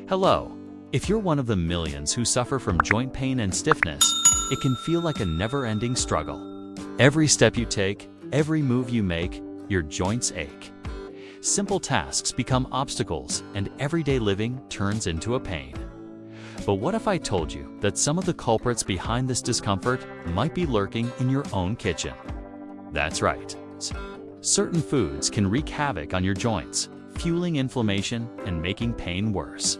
Hello. If you're one of the millions who suffer from joint pain and stiffness, it can feel like a never-ending struggle. Every step you take, every move you make, your joints ache. Simple tasks become obstacles, and everyday living turns into a pain. But what if I told you that some of the culprits behind this discomfort might be lurking in your own kitchen? That's right. Certain foods can wreak havoc on your joints, fueling inflammation and making pain worse.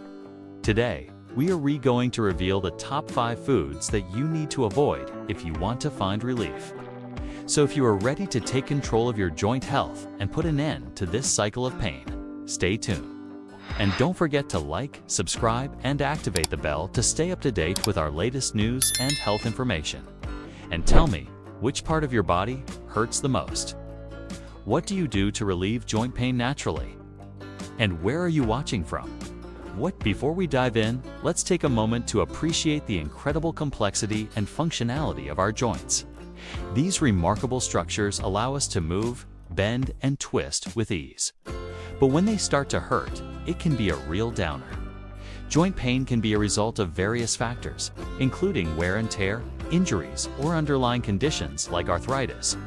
Today, we are going to reveal the top 5 foods that you need to avoid if you want to find relief. So if you are ready to take control of your joint health and put an end to this cycle of pain, stay tuned. And don't forget to like, subscribe, and activate the bell to stay up to date with our latest news and health information. And tell me, which part of your body hurts the most? What do you do to relieve joint pain naturally? And where are you watching from? Before we dive in, let's take a moment to appreciate the incredible complexity and functionality of our joints. These remarkable structures allow us to move, bend, and twist with ease. But when they start to hurt, it can be a real downer. Joint pain can be a result of various factors, including wear and tear, injuries, or underlying conditions like arthritis.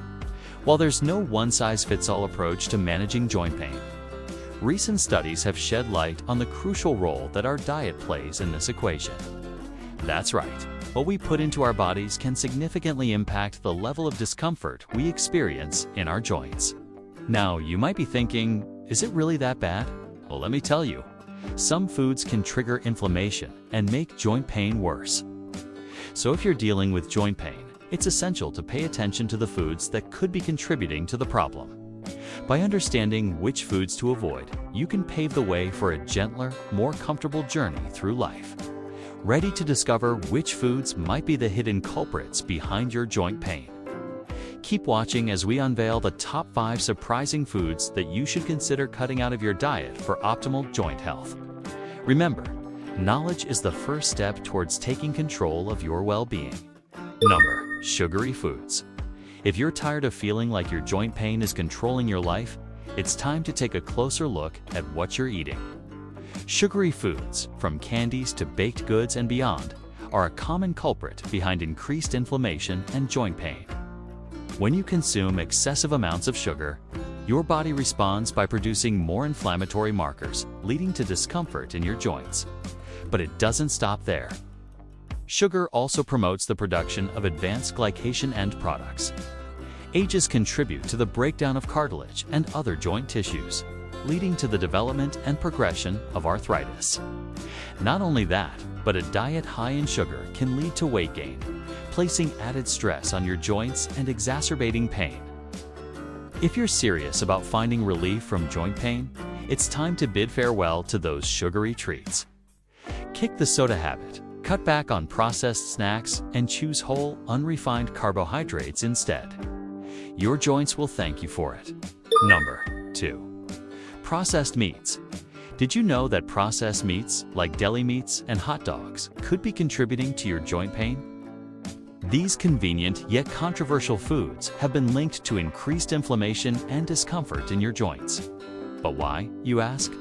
While there's no one-size-fits-all approach to managing joint pain, recent studies have shed light on the crucial role that our diet plays in this equation. That's right, what we put into our bodies can significantly impact the level of discomfort we experience in our joints. Now, you might be thinking, is it really that bad? Well, let me tell you, some foods can trigger inflammation and make joint pain worse. So if you're dealing with joint pain, it's essential to pay attention to the foods that could be contributing to the problem. By understanding which foods to avoid, you can pave the way for a gentler, more comfortable journey through life. Ready to discover which foods might be the hidden culprits behind your joint pain? Keep watching as we unveil the top 5 surprising foods that you should consider cutting out of your diet for optimal joint health. Remember, knowledge is the first step towards taking control of your well-being. Number: sugary foods. If you're tired of feeling like your joint pain is controlling your life, it's time to take a closer look at what you're eating. Sugary foods, from candies to baked goods and beyond, are a common culprit behind increased inflammation and joint pain. When you consume excessive amounts of sugar, your body responds by producing more inflammatory markers, leading to discomfort in your joints. But it doesn't stop there. Sugar also promotes the production of advanced glycation end products. Ages contribute to the breakdown of cartilage and other joint tissues, leading to the development and progression of arthritis. Not only that, but a diet high in sugar can lead to weight gain, placing added stress on your joints and exacerbating pain. If you're serious about finding relief from joint pain, it's time to bid farewell to those sugary treats. Kick the soda habit. Cut back on processed snacks and choose whole, unrefined carbohydrates instead. Your joints will thank you for it. Number 2. Processed meats. Did you know that processed meats, like deli meats and hot dogs, could be contributing to your joint pain? These convenient yet controversial foods have been linked to increased inflammation and discomfort in your joints. But why, you ask?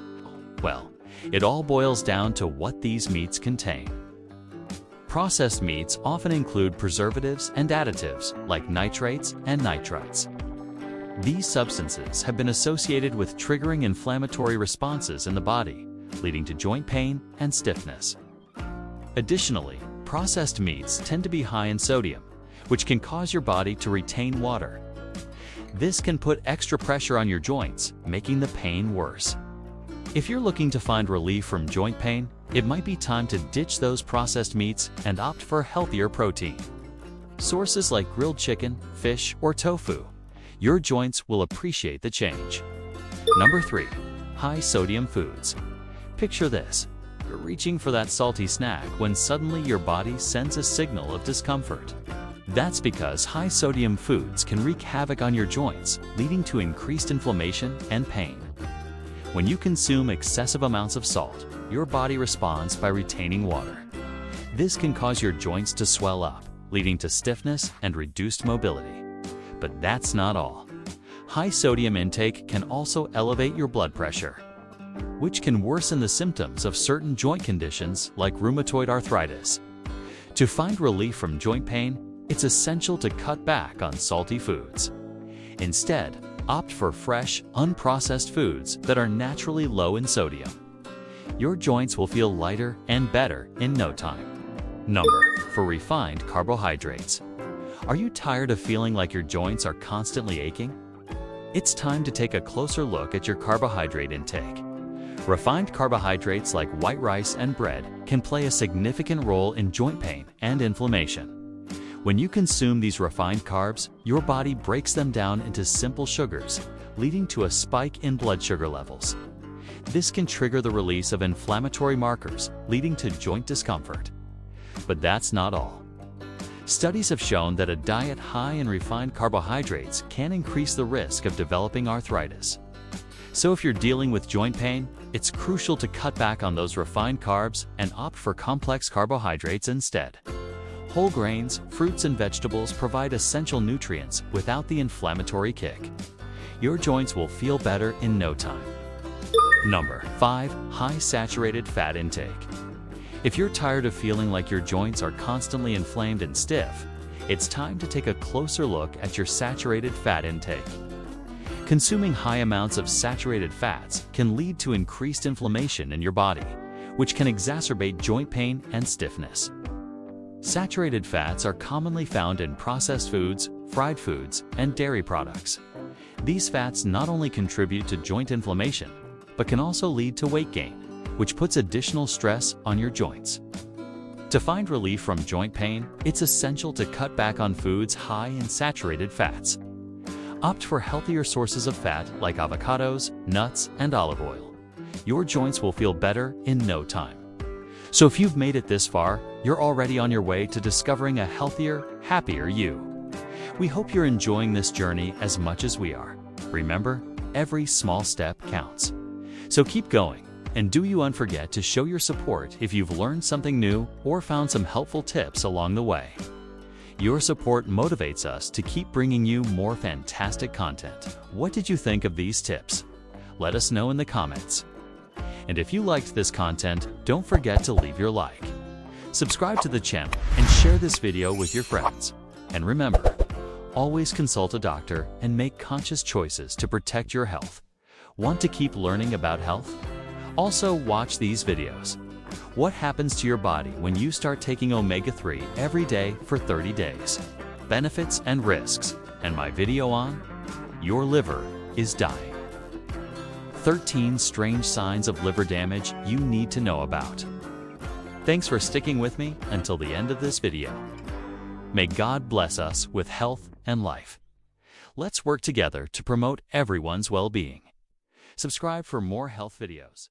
Well, it all boils down to what these meats contain. Processed meats often include preservatives and additives like nitrates and nitrites. These substances have been associated with triggering inflammatory responses in the body, leading to joint pain and stiffness. Additionally, processed meats tend to be high in sodium, which can cause your body to retain water. This can put extra pressure on your joints, making the pain worse. If you're looking to find relief from joint pain, it might be time to ditch those processed meats and opt for healthier protein. Sources like grilled chicken, fish, or tofu. Your joints will appreciate the change. Number 3. High sodium foods. Picture this. You're reaching for that salty snack when suddenly your body sends a signal of discomfort. That's because high sodium foods can wreak havoc on your joints, leading to increased inflammation and pain. When you consume excessive amounts of salt, your body responds by retaining water. This can cause your joints to swell up, leading to stiffness and reduced mobility. But that's not all. High sodium intake can also elevate your blood pressure. which can worsen the symptoms of certain joint conditions like rheumatoid arthritis. To find relief from joint pain, it's essential to cut back on salty foods. Instead, opt for fresh, unprocessed foods that are naturally low in sodium. Your joints will feel lighter and better in no time. Number 4. Refined carbohydrates. Are you tired of feeling like your joints are constantly aching? It's time to take a closer look at your carbohydrate intake. Refined carbohydrates like white rice and bread can play a significant role in joint pain and inflammation. When you consume these refined carbs, your body breaks them down into simple sugars, leading to a spike in blood sugar levels. This can trigger the release of inflammatory markers, leading to joint discomfort. But that's not all. Studies have shown that a diet high in refined carbohydrates can increase the risk of developing arthritis. So if you're dealing with joint pain, it's crucial to cut back on those refined carbs and opt for complex carbohydrates instead. Whole grains, fruits, and vegetables provide essential nutrients without the inflammatory kick. Your joints will feel better in no time. Number 5. High saturated fat intake. If you're tired of feeling like your joints are constantly inflamed and stiff, it's time to take a closer look at your saturated fat intake. Consuming high amounts of saturated fats can lead to increased inflammation in your body, which can exacerbate joint pain and stiffness. Saturated fats are commonly found in processed foods, fried foods, and dairy products. These fats not only contribute to joint inflammation, but can also lead to weight gain, which puts additional stress on your joints. To find relief from joint pain, it's essential to cut back on foods high in saturated fats. Opt for healthier sources of fat like avocados, nuts, and olive oil. Your joints will feel better in no time. So if you've made it this far, you're already on your way to discovering a healthier, happier you. We hope you're enjoying this journey as much as we are. Remember, every small step counts. So keep going. And do you forget to show your support if you've learned something new or found some helpful tips along the way. Your support motivates us to keep bringing you more fantastic content. What did you think of these tips? Let us know in the comments. And if you liked this content, don't forget to leave your like. Subscribe to the channel and share this video with your friends. And remember, always consult a doctor and make conscious choices to protect your health. Want to keep learning about health? Also, watch these videos. What happens to your body when you start taking omega-3 every day for 30 days? Benefits and risks. And my video on your liver is dying. 13 strange signs of liver damage you need to know about. Thanks for sticking with me until the end of this video. May God bless us with health and life. Let's work together to promote everyone's well-being. Subscribe for more health videos.